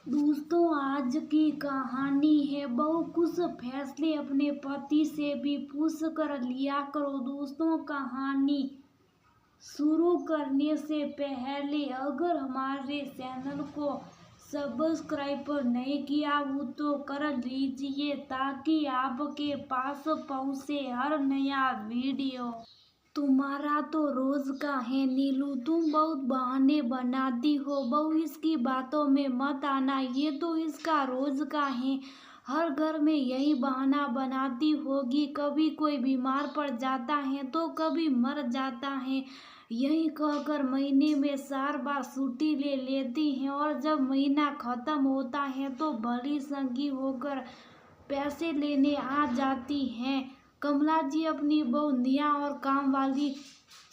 दोस्तों, आज की कहानी है बहू कुछ फैसले अपने पति से भी पूछ कर लिया करो। दोस्तों, कहानी शुरू करने से पहले अगर हमारे चैनल को सब्सक्राइब नहीं किया हो तो कर लीजिए ताकि आपके पास पहुंचे हर नया वीडियो। तुम्हारा तो रोज का है नीलू, तुम बहुत बहाने बनाती हो। बहू, इसकी बातों में मत आना, ये तो इसका रोज का है। हर घर में यही बहाना बनाती होगी। कभी कोई बीमार पड़ जाता है तो कभी मर जाता है, यही कहकर महीने में 4 बार छुट्टी ले लेती हैं और जब महीना खत्म होता है तो भली संगी होकर पैसे लेने आ जाती हैं। कमला जी अपनी बहू निया और काम वाली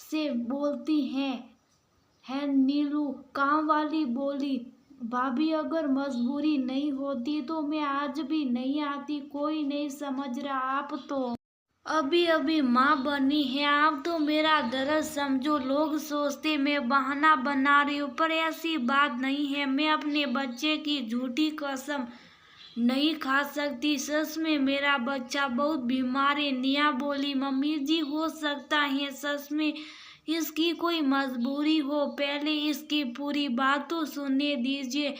से बोलती है नीलू। काम वाली बोली, भाभी अगर मजबूरी नहीं होती तो मैं आज भी नहीं आती। कोई नहीं समझ रहा, आप तो अभी अभी माँ बनी है, आप तो मेरा दर्द समझो। लोग सोचते मैं बहाना बना रही हूँ, पर ऐसी बात नहीं है। मैं अपने बच्चे की झूठी कसम नहीं खा सकती। सच में मेरा बच्चा बहुत बीमार है। निया बोली, मम्मी जी हो सकता है सच में इसकी कोई मजबूरी हो। पहले इसकी पूरी बात तो सुनने दीजिए।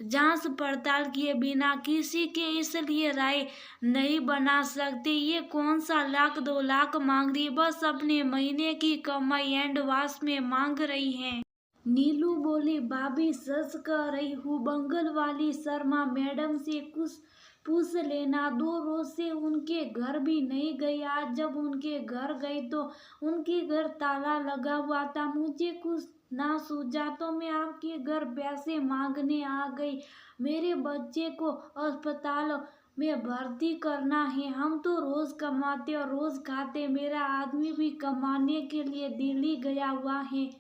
जांच पड़ताल किए बिना किसी के इसलिए राय नहीं बना सकते। ये कौन सा 1,00,000 2,00,000 मांग रही, बस अपने महीने की कमाई एंड वाश में मांग रही है। नीलू बोली, भाभी सच कह रही हूँ। बंगल वाली शर्मा मैडम से कुछ पूछ लेना। 2 रोज से उनके घर भी नहीं गई। आज जब उनके घर गई तो उनके घर ताला लगा हुआ था। मुझे कुछ ना सूझा तो मैं आपके घर पैसे मांगने आ गई। मेरे बच्चे को अस्पताल में भर्ती करना है। हम तो रोज कमाते और रोज खाते। मेरा आदमी भी कमाने के लिए दिल्ली गया हुआ है।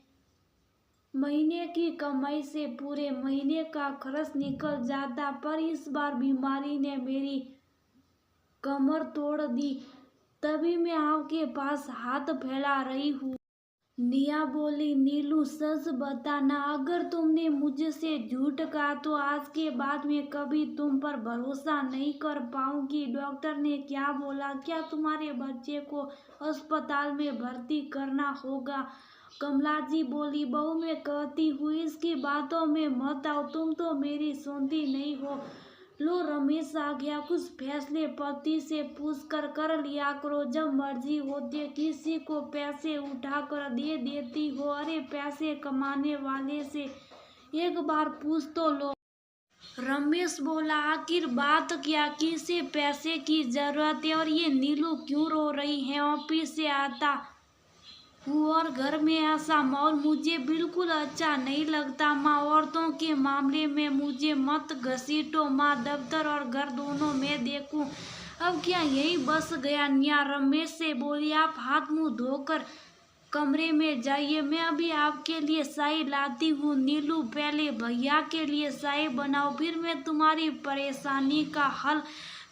महीने की कमाई से पूरे महीने का खर्च निकल जाता, पर इस बार बीमारी ने मेरी कमर तोड़ दी। तभी मैं आपके पास हाथ फैला रही हूँ। निया बोली, नीलू सच बताना, अगर तुमने मुझसे झूठ कहा तो आज के बाद मैं कभी तुम पर भरोसा नहीं कर पाऊंगी। डॉक्टर ने क्या बोला? क्या तुम्हारे बच्चे को अस्पताल में भर्ती करना होगा? कमला जी बोली, बहू मैं कहती हूँ इसकी बातों में मत आओ, तुम तो मेरी सुनती नहीं हो। लो रमेश आ गया। कुछ फैसले पति से पूछ कर लिया करो। जब मर्जी होती किसी को पैसे उठा कर दे देती हो। अरे पैसे कमाने वाले से एक बार पूछ तो लो। रमेश बोला, आखिर बात क्या, किसे पैसे की जरूरत है? और ये नीलू क्यों रो रही है? ऑफिस से आता हूँ और घर में ऐसा माहौल मुझे बिल्कुल अच्छा नहीं लगता। माँ, औरतों के मामले में मुझे मत घसीटो। माँ, दफ्तर और घर दोनों में देखूं अब क्या यही बस गया? निया रमेश से बोली, आप हाथ मुंह धोकर कमरे में जाइए, मैं अभी आपके लिए चाय लाती हूँ। नीलू, पहले भैया के लिए चाय बनाओ, फिर मैं तुम्हारी परेशानी का हल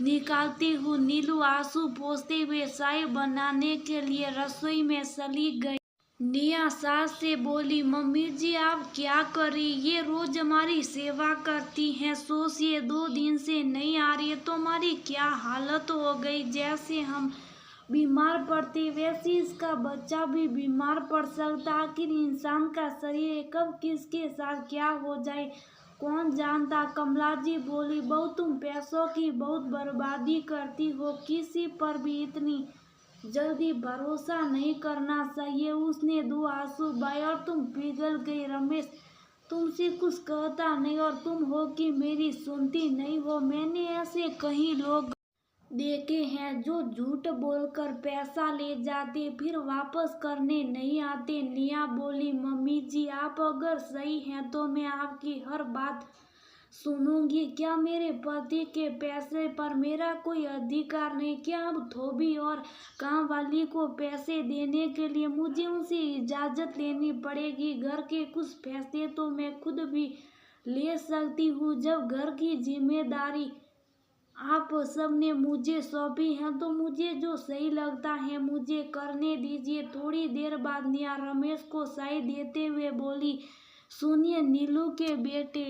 निकालती हूँ। नीलू आंसू पोंछते हुए चाय बनाने के लिए रसोई में चली गई। निया सास से बोली, मम्मी जी आप क्या कर रही? ये रोज हमारी सेवा करती हैं। सोचिए 2 दिन से नहीं आ रही है तो हमारी क्या हालत हो गई। जैसे हम बीमार पड़ते वैसे इसका बच्चा भी बीमार पड़ सकता। आखिर इंसान का शरीर कब किसके साथ क्या हो जाए कौन जानता। कमला जी बोली, बहू तुम पैसों की बहुत बर्बादी करती हो, किसी पर भी इतनी जल्दी भरोसा नहीं करना चाहिए। उसने 2 आंसू बहाए और तुम पिघल गई। रमेश तुमसे कुछ कहता नहीं और तुम हो कि मेरी सुनती नहीं हो। मैंने ऐसे कई लोग देखे हैं जो झूठ बोलकर पैसा ले जाते फिर वापस करने नहीं आते। निया बोली, मम्मी जी आप अगर सही हैं तो मैं आपकी हर बात सुनूंगी। क्या मेरे पति के पैसे पर मेरा कोई अधिकार नहीं? क्या अब धोबी और काम वाली को पैसे देने के लिए मुझे उनसे इजाजत लेनी पड़ेगी? घर के कुछ पैसे तो मैं खुद भी ले सकती हूँ। जब घर की जिम्मेदारी आप सबने मुझे सौंपी है तो मुझे जो सही लगता है मुझे करने दीजिए। थोड़ी देर बाद निया रमेश को चाय देते हुए बोली, सुनिए नीलू के बेटे,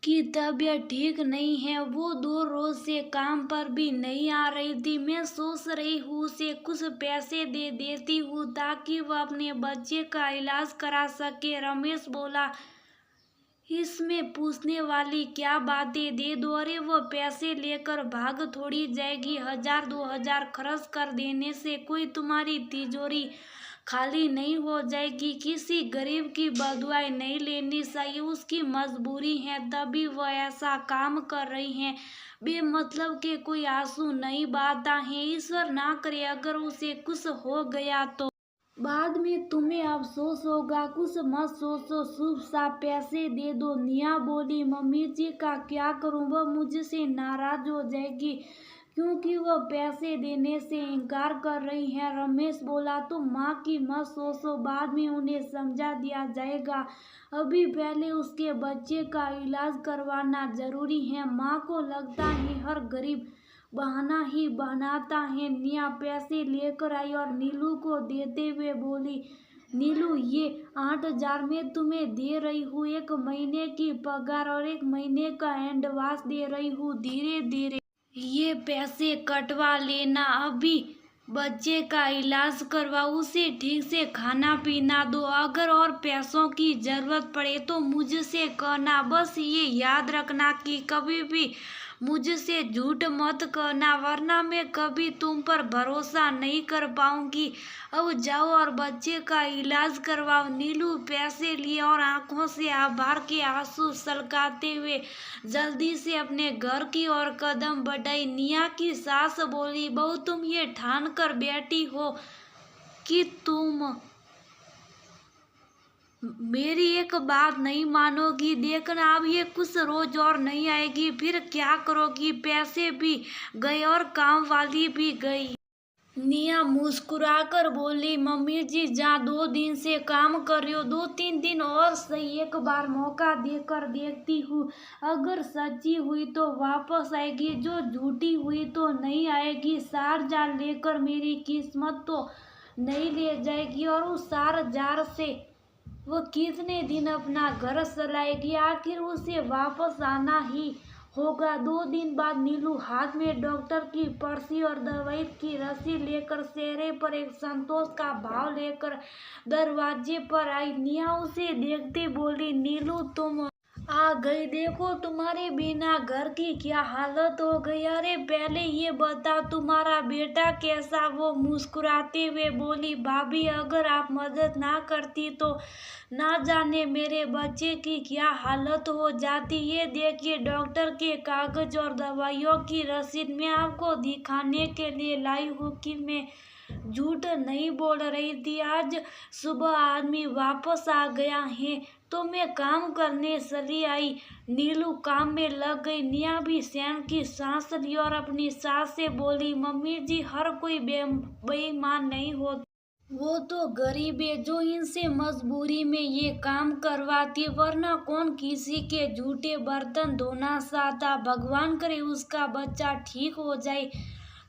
की तबीयत ठीक नहीं है। वो 2 रोज से काम पर भी नहीं आ रही थी। मैं सोच रही हूँ उसे कुछ पैसे दे देती हूँ ताकि वह अपने बच्चे का इलाज करा सके। रमेश बोला, इसमें पूछने वाली क्या बातें, दे दो। अरे वो पैसे लेकर भाग थोड़ी जाएगी। 1000-2000 खर्च कर देने से कोई तुम्हारी तिजोरी खाली नहीं हो जाएगी। किसी गरीब की बदुआई नहीं लेनी चाहिए, उसकी मजबूरी है तभी वह ऐसा काम कर रही है। बेमतलब के कोई आंसू नहीं बहाता है। ईश्वर ना करे अगर उसे कुछ हो गया तो बाद में तुम्हें अफसोस होगा। कुछ मत सोचो, शुभ साफ पैसे दे दो। निया बोली, मम्मी जी का क्या करूं, वह मुझसे नाराज हो जाएगी क्योंकि वह पैसे देने से इनकार कर रही है। रमेश बोला, तुम माँ की मत सोचो, बाद में उन्हें समझा दिया जाएगा। अभी पहले उसके बच्चे का इलाज करवाना जरूरी है। माँ को लगता है हर गरीब बहाना ही बनाता है। निया पैसे लेकर आई और नीलू को देते हुए बोली, नीलू ये 8000 में तुम्हें दे रही हूँ। 1 महीने की पगार और 1 महीने का एडवांस दे रही हूँ। धीरे धीरे ये पैसे कटवा लेना। अभी बच्चे का इलाज करवा, उसे ठीक से खाना पीना दो। अगर और पैसों की जरूरत पड़े तो मुझसे कहना। बस ये याद रखना कि कभी भी मुझसे झूठ मत कहना, वरना मैं कभी तुम पर भरोसा नहीं कर पाऊंगी। अब जाओ और बच्चे का इलाज करवाओ। नीलू पैसे लिए और आंखों से आभार के आंसू सलकाते हुए जल्दी से अपने घर की ओर कदम बढ़ाई। निया की सास बोली, बहू तुम ये ठान कर बैठी हो कि तुम मेरी एक बात नहीं मानोगी। देखना अब ये कुछ रोज और नहीं आएगी, फिर क्या करोगी। पैसे भी गए और काम वाली भी गई। निया मुस्कुराकर बोली, मम्मी जी जहाँ 2 दिन से काम कर रही हो, 2-3 दिन और सही, एक बार मौका देकर देखती हूँ। अगर सच्ची हुई तो वापस आएगी, जो झूठी हुई तो नहीं आएगी। सार जार लेकर मेरी किस्मत तो नहीं ले जाएगी, और उस सार जार से वो कितने दिन अपना घर चलाएगी। आखिर उसे वापस आना ही होगा। 2 दिन बाद नीलू हाथ में डॉक्टर की पर्ची और दवाई की रसीद लेकर चेहरे पर एक संतोष का भाव लेकर दरवाजे पर आई। निया उसे देखते बोली, नीलू तुम आ गई। देखो तुम्हारे बिना घर की क्या हालत हो गई। अरे पहले ये बताओ तुम्हारा बेटा कैसा। वो मुस्कुराते हुए बोली, भाभी अगर आप मदद ना करती तो ना जाने मेरे बच्चे की क्या हालत हो जाती। ये देखिए डॉक्टर के कागज और दवाइयों की रसीद मैं आपको दिखाने के लिए लाई हूँ कि मैं झूठ नहीं बोल रही थी। आज सुबह आदमी वापस आ गया है तो मैं काम करने चली आई। नीलू काम में लग गई। निया भी चैन की सांस ली और अपनी सास से बोली, मम्मी जी हर कोई बेईमान नहीं होता। वो तो गरीब है जो इनसे मजबूरी में ये काम करवाती, वरना कौन किसी के झूठे बर्तन धोना चाहता। भगवान करे उसका बच्चा ठीक हो जाए।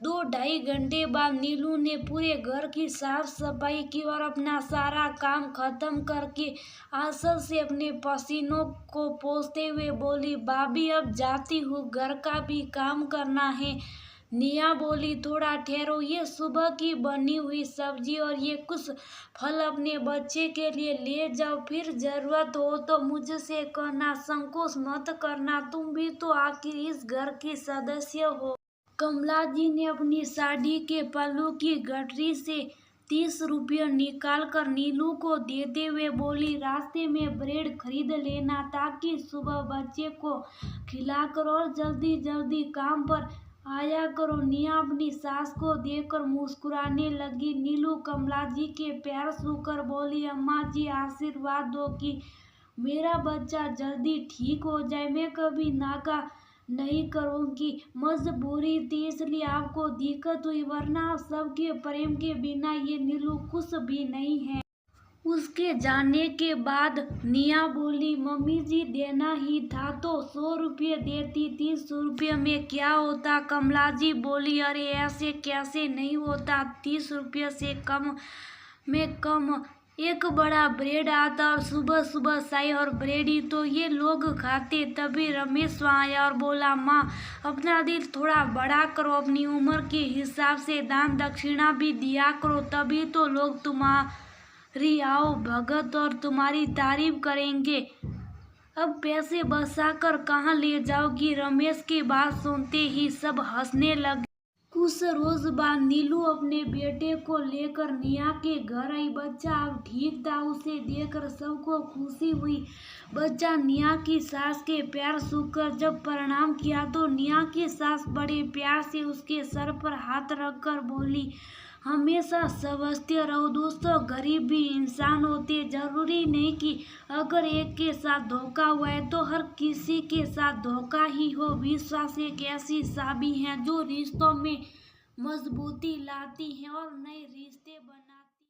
2-2.5 घंटे बाद नीलू ने पूरे घर की साफ सफाई की और अपना सारा काम खत्म करके आंचल से अपने पसीनों को पोंछते हुए बोली, भाभी अब जाती हूँ, घर का भी काम करना है। निया बोली, थोड़ा ठहरो, ये सुबह की बनी हुई सब्जी और ये कुछ फल अपने बच्चे के लिए ले जाओ। फिर जरूरत हो तो मुझसे कहना, संकोच मत करना, तुम भी तो आखिर इस घर की सदस्य हो। कमला जी ने अपनी साड़ी के पल्लू की गठरी से 30 रुपये निकाल कर नीलू को देते हुए बोली, रास्ते में ब्रेड खरीद लेना ताकि सुबह बच्चे को खिलाकर और जल्दी जल्दी काम पर आया करो। निया अपनी सास को देखकर मुस्कुराने लगी। नीलू कमला जी के पैर छूकर बोली, अम्मा जी आशीर्वाद दो कि मेरा बच्चा जल्दी ठीक हो जाए। मैं कभी नागा नहीं करूँगी, मजबूरी थी इसलिए आपको दिक्कत हुई, वरना सबके प्रेम के बिना ये नीलू कुछ भी नहीं है। उसके जाने के बाद निया बोली, मम्मी जी देना ही था तो 100 रुपये देती, 30 रुपये में क्या होता। कमला जी बोली, अरे ऐसे कैसे नहीं होता, 30 रुपये से कम में कम एक बड़ा ब्रेड आता और सुबह सुबह चाय और ब्रेड ही तो ये लोग खाते। तभी रमेश वहाँ आया और बोला, माँ अपना दिल थोड़ा बड़ा करो, अपनी उम्र के हिसाब से दान दक्षिणा भी दिया करो, तभी तो लोग तुम्हारी आओ भगत और तुम्हारी तारीफ करेंगे। अब पैसे बचाकर कहाँ ले जाओगी? रमेश की बात सुनते ही सब हंसने लगे। कुछ रोज बाद नीलू अपने बेटे को लेकर निया के घर आई। बच्चा अब ठीक था, उसे देखकर सबको खुशी हुई। बच्चा निया की सास के पैर छूकर जब प्रणाम किया तो निया की सास बड़े प्यार से उसके सर पर हाथ रखकर बोली, हमेशा समझते रहो दोस्तों, गरीब भी इंसान होते, जरूरी नहीं कि अगर एक के साथ धोखा हुआ है तो हर किसी के साथ धोखा ही हो। विश्वास एक ऐसी चाबी है जो रिश्तों में मजबूती लाती है और नए रिश्ते